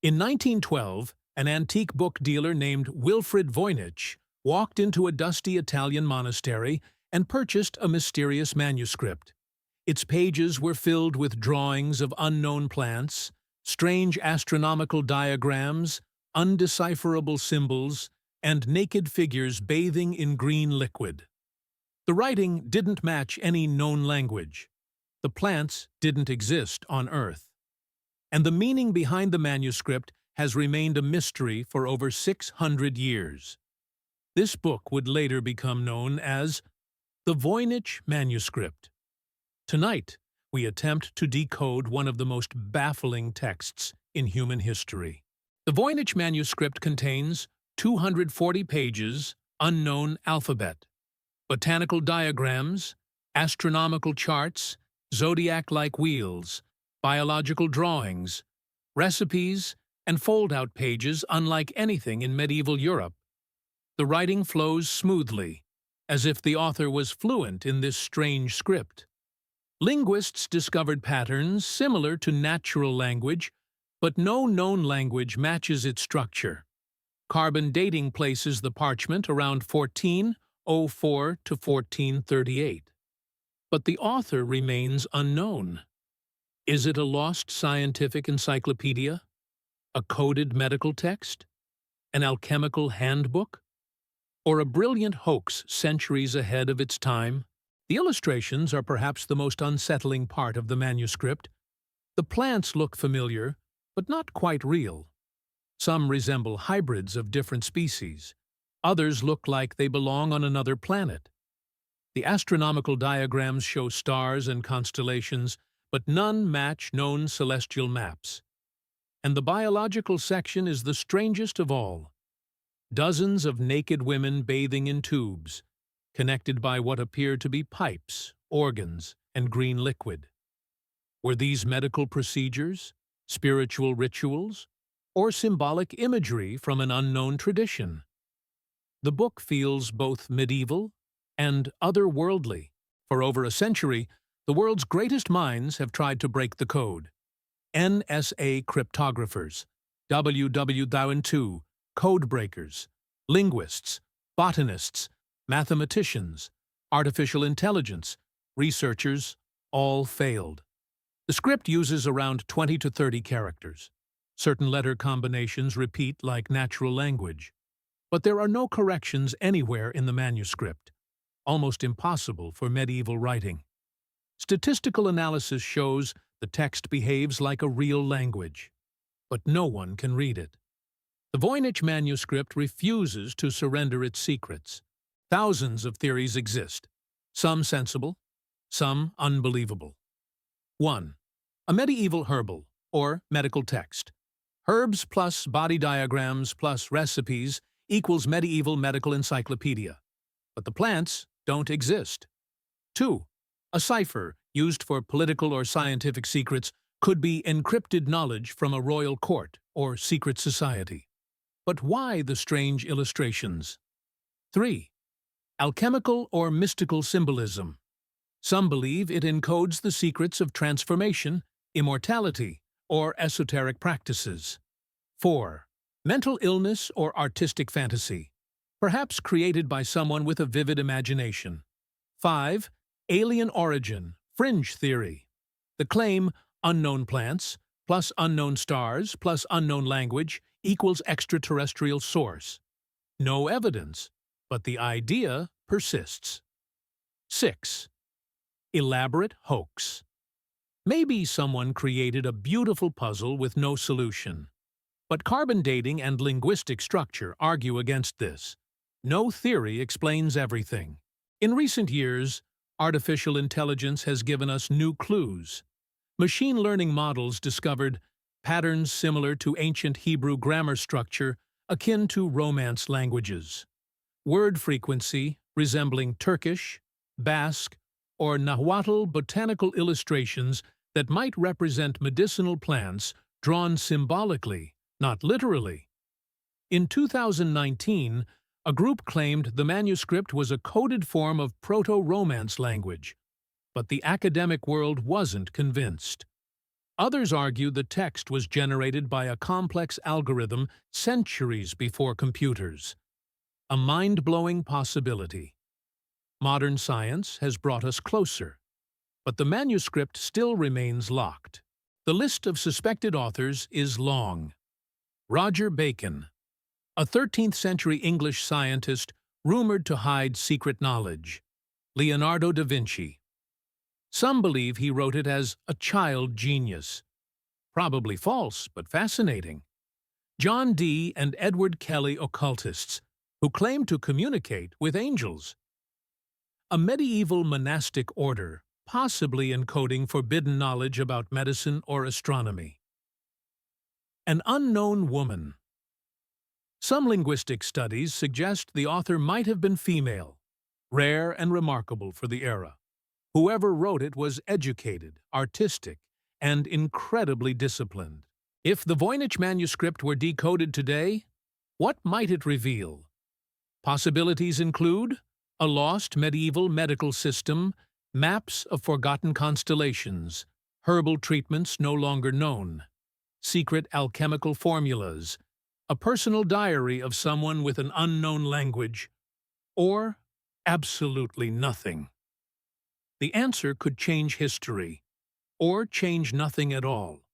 In 1912, an antique book dealer named Wilfrid Voynich walked into a dusty Italian monastery and purchased a mysterious manuscript. Its pages were filled with drawings of unknown plants, strange astronomical diagrams, undecipherable symbols, and naked figures bathing in green liquid. The writing didn't match any known language. The plants didn't exist on Earth. And the meaning behind the manuscript has remained a mystery for over 600 years. This book would later become known as the Voynich Manuscript. Tonight, we attempt to decode one of the most baffling texts in human history. The Voynich Manuscript contains 240 pages, unknown alphabet, botanical diagrams, astronomical charts, zodiac-like wheels, biological drawings, recipes, and fold-out pages unlike anything in medieval Europe. The writing flows smoothly, as if the author was fluent in this strange script. Linguists discovered patterns similar to natural language, but no known language matches its structure. Carbon dating places the parchment around 1404 to 1438. But the author remains unknown. Is it a lost scientific encyclopedia? A coded medical text? An alchemical handbook? Or a brilliant hoax centuries ahead of its time? The illustrations are perhaps the most unsettling part of the manuscript. The plants look familiar, but not quite real. Some resemble hybrids of different species. Others look like they belong on another planet. The astronomical diagrams show stars and constellations, but none match known celestial maps. And the biological section is the strangest of all. Dozens of naked women bathing in tubes, connected by what appear to be pipes, organs, and green liquid. Were these medical procedures, spiritual rituals, or symbolic imagery from an unknown tradition? The book feels both medieval and otherworldly. For over a century, the world's greatest minds have tried to break the code. NSA cryptographers, WW2 code breakers, linguists, botanists, mathematicians, artificial intelligence, researchers, all failed. The script uses around 20 to 30 characters. Certain letter combinations repeat like natural language. But there are no corrections anywhere in the manuscript, almost impossible for medieval writing. Statistical analysis shows the text behaves like a real language, but no one can read it. The Voynich manuscript refuses to surrender its secrets. Thousands of theories exist, some sensible, some unbelievable. 1. A medieval herbal, or medical text. Herbs plus body diagrams plus recipes equals medieval medical encyclopedia. But the plants don't exist. 2. A cipher used for political or scientific secrets could be encrypted knowledge from a royal court or secret society. But why the strange illustrations? 3. Alchemical or mystical symbolism. Some believe it encodes the secrets of transformation, immortality, or esoteric practices. 4. Mental illness or artistic fantasy, perhaps created by someone with a vivid imagination. 5. Alien origin, fringe theory. The claim, unknown plants, plus unknown stars, plus unknown language, equals extraterrestrial source. No evidence, but the idea persists. 6. Elaborate hoax. Maybe someone created a beautiful puzzle with no solution. But carbon dating and linguistic structure argue against this. No theory explains everything. In recent years, artificial intelligence has given us new clues. Machine learning models discovered patterns similar to ancient Hebrew grammar structure akin to Romance languages. Word frequency resembling Turkish, Basque, or Nahuatl botanical illustrations that might represent medicinal plants drawn symbolically, not literally. In 2019, a group claimed the manuscript was a coded form of Proto-Romance language, but the academic world wasn't convinced. Others argue the text was generated by a complex algorithm centuries before computers. A mind-blowing possibility. Modern science has brought us closer, but the manuscript still remains locked. The list of suspected authors is long. Roger Bacon, a 13th-century English scientist rumored to hide secret knowledge. Leonardo da Vinci. Some believe he wrote it as a child genius. Probably false, but fascinating. John Dee and Edward Kelly, occultists, who claim to communicate with angels. A medieval monastic order, possibly encoding forbidden knowledge about medicine or astronomy. An unknown woman. Some linguistic studies suggest the author might have been female, rare and remarkable for the era. Whoever wrote it was educated, artistic, and incredibly disciplined. If the Voynich Manuscript were decoded today, what might it reveal? Possibilities include a lost medieval medical system, maps of forgotten constellations, herbal treatments no longer known, secret alchemical formulas, a personal diary of someone with an unknown language, or absolutely nothing. The answer could change history, or change nothing at all.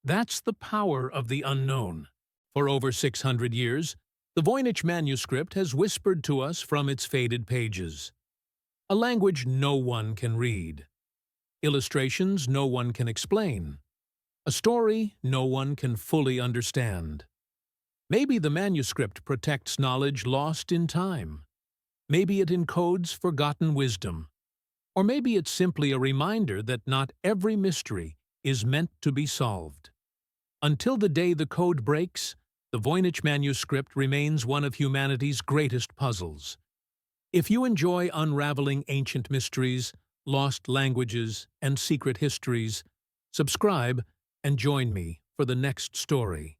That's the power of the unknown. For over 600 years, the Voynich Manuscript has whispered to us from its faded pages. A language no one can read. Illustrations no one can explain. A story no one can fully understand. Maybe the manuscript protects knowledge lost in time. Maybe it encodes forgotten wisdom. Or maybe it's simply a reminder that not every mystery is meant to be solved. Until the day the code breaks, the Voynich Manuscript remains one of humanity's greatest puzzles. If you enjoy unraveling ancient mysteries, lost languages, and secret histories, subscribe and join me for the next story.